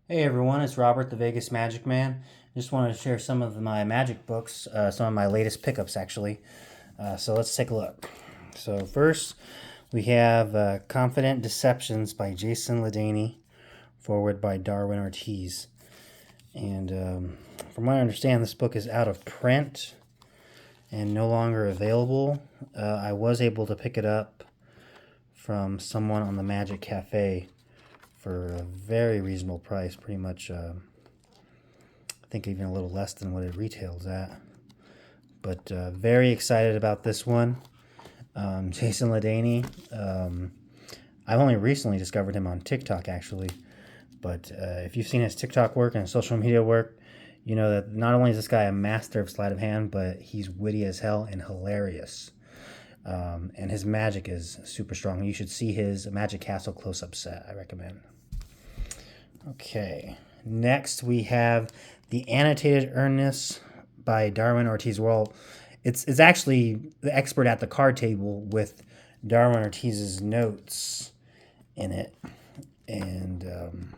Hey everyone, it's Robert the Vegas Magic Man. Just wanted to share some of my magic books, some of my latest pickups actually. So let's take a look. So first we have Confident Deceptions by Jason Ladanyne, forward by Darwin Ortiz. And from what I understand, this book is out of print and no longer available. I was able to pick it up from someone on the Magic Cafe for a very reasonable price, pretty much, I think even a little less than what it retails at. But very excited about this one. Jason Ladanyne, I've only recently discovered him on TikTok, actually. But if you've seen his TikTok work and his social media work, you know that not only is this guy a master of sleight of hand, but he's witty as hell and hilarious. And his magic is super strong. You should see his Magic Castle close-up set, I recommend. Okay, next we have the Annotated Earnest by Darwin Ortiz. Well, it's actually the expert at the card table with Darwin Ortiz's notes in it, and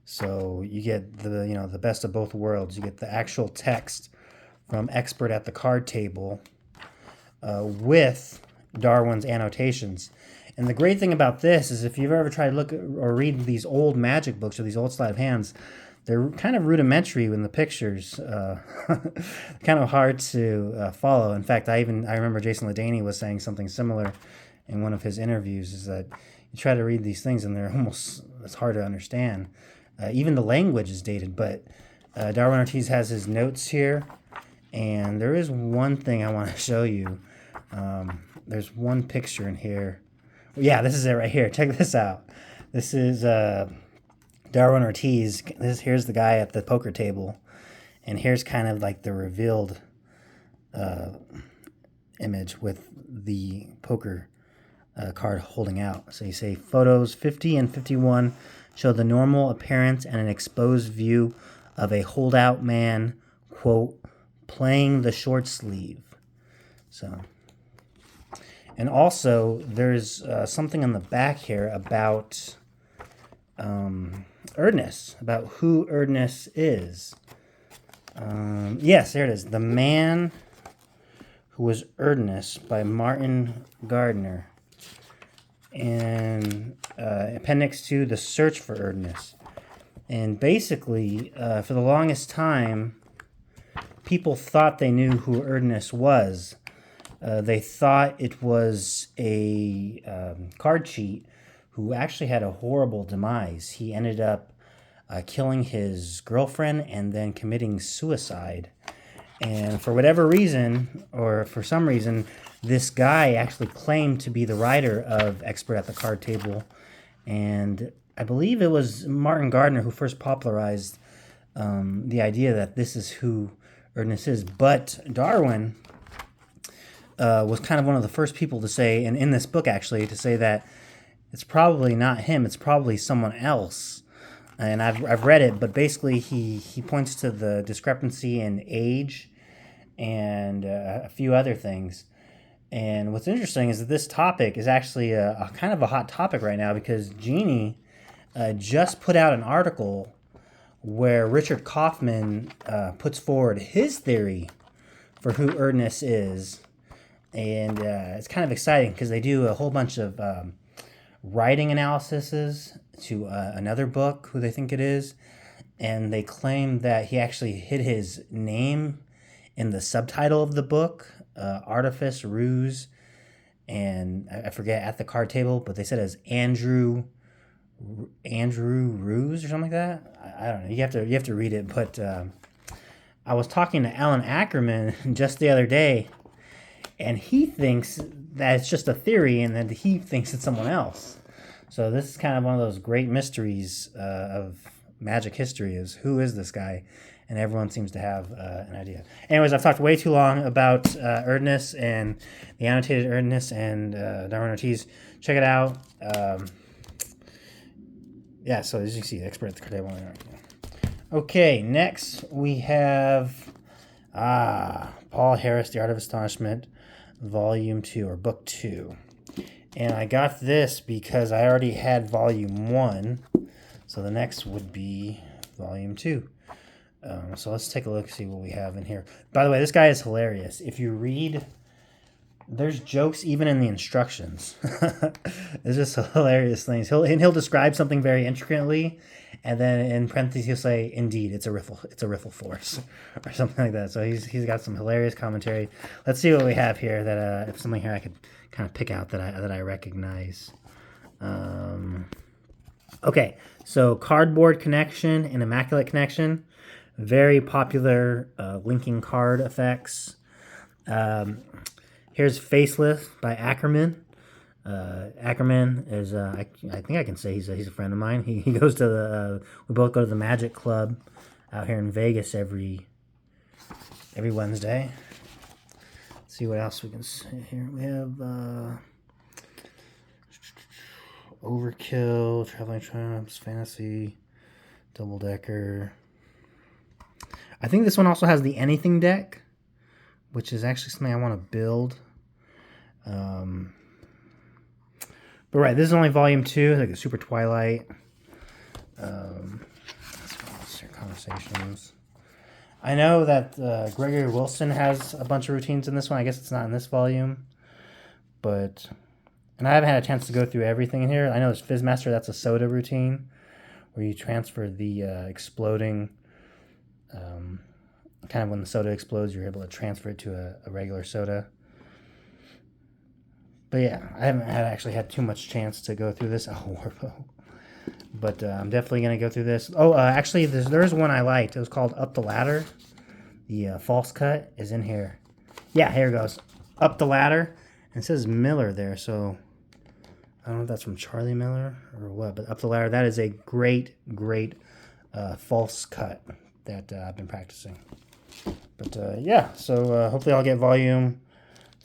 so you get the best of both worlds. You get the actual text from expert at the card table with Darwin's annotations. And the great thing about this is if you've ever tried to look or read these old magic books or these old sleight of hands, they're kind of rudimentary in the pictures, kind of hard to follow. In fact, I remember Jason Ladanyne was saying something similar in one of his interviews, is that you try to read these things and it's hard to understand. Even the language is dated, but Darwin Ortiz has his notes here, and there is one thing I want to show you. There's one picture in here. Yeah, this is it right here. Check this out. This is Darwin Ortiz. Here's the guy at the poker table, and here's kind of like the revealed image with the poker card holding out. So you say photos 50 and 51 show the normal appearance and an exposed view of a holdout man, quote, playing the short sleeve. So. And also, there's something on the back here about Erdness, about who Erdness is. Yes, there it is. The Man Who Was Erdness by Martin Gardner. And Appendix 2, The Search for Erdness. And basically, for the longest time, people thought they knew who Erdness was. They thought it was a card cheat who actually had a horrible demise. He ended up killing his girlfriend and then committing suicide. And for whatever reason, or for some reason, this guy actually claimed to be the writer of Expert at the Card Table. And I believe it was Martin Gardner who first popularized the idea that this is who Erdness is. But Darwin was kind of one of the first people to say, and in this book actually, to say that it's probably not him, it's probably someone else. And I've read it, but basically he points to the discrepancy in age and a few other things. And what's interesting is that this topic is actually a kind of a hot topic right now, because Genie just put out an article where Richard Kaufman puts forward his theory for who Erdness is. And it's kind of exciting because they do a whole bunch of writing analyses to another book, who they think it is. And they claim that he actually hid his name in the subtitle of the book, Artifice, Ruse, and I forget, at the card table, but they said it as Andrew Ruse or something like that. I don't know. You have to read it. But I was talking to Alan Ackerman just the other day, and he thinks that it's just a theory and that he thinks it's someone else. So this is kind of one of those great mysteries of magic history, is who is this guy? And everyone seems to have an idea. Anyways, I've talked way too long about Erdness and the Annotated Erdness and Darwin Ortiz. Check it out. Yeah, so as you can see, expert at the card table. Okay, next we have Paul Harris, The Art of Astonishment, Volume 2, or Book 2. And I got this because I already had Volume 1. So the next would be volume 2. So let's take a look, see what we have in here. By the way, this guy is hilarious. If you read, there's jokes even in the instructions. It's just hilarious things. He'll describe something very intricately, and then in parentheses he'll say, "Indeed, it's a riffle force," or something like that. So he's got some hilarious commentary. Let's see what we have here. That if something here I could kind of pick out that I recognize. Okay, so cardboard connection and immaculate connection. Very popular linking card effects. Here's Facelift by Ackerman. Ackerman is, I think I can say he's a friend of mine. He goes to we both go to the Magic Club out here in Vegas every Wednesday. Let's see what else we can see here. We have Overkill, Traveling Triumphs, Fantasy, Double Decker. I think this one also has the Anything deck, which is actually something I want to build. But right, this is only volume 2, like a Super Twilight. Let's see, Conversations. I know that Gregory Wilson has a bunch of routines in this one. I guess it's not in this volume, and I haven't had a chance to go through everything in here. I know there's Fizzmaster. That's a soda routine where you transfer the exploding. Kind of when the soda explodes, you're able to transfer it to a regular soda. But yeah, I haven't actually had too much chance to go through this. Oh, Warbo. But I'm definitely going to go through this. Oh, actually, there's one I liked. It was called Up the Ladder. The false cut is in here. Yeah, here it goes. Up the Ladder. And it says Miller there, so I don't know if that's from Charlie Miller or what. But Up the Ladder, that is a great false cut that I've been practicing. But yeah, so hopefully I'll get volume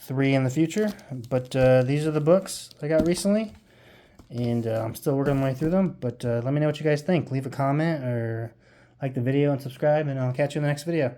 3 in the future. But these are the books I got recently, and I'm still working my way through them. But let me know what you guys think. Leave a comment or like the video and subscribe, and I'll catch you in the next video.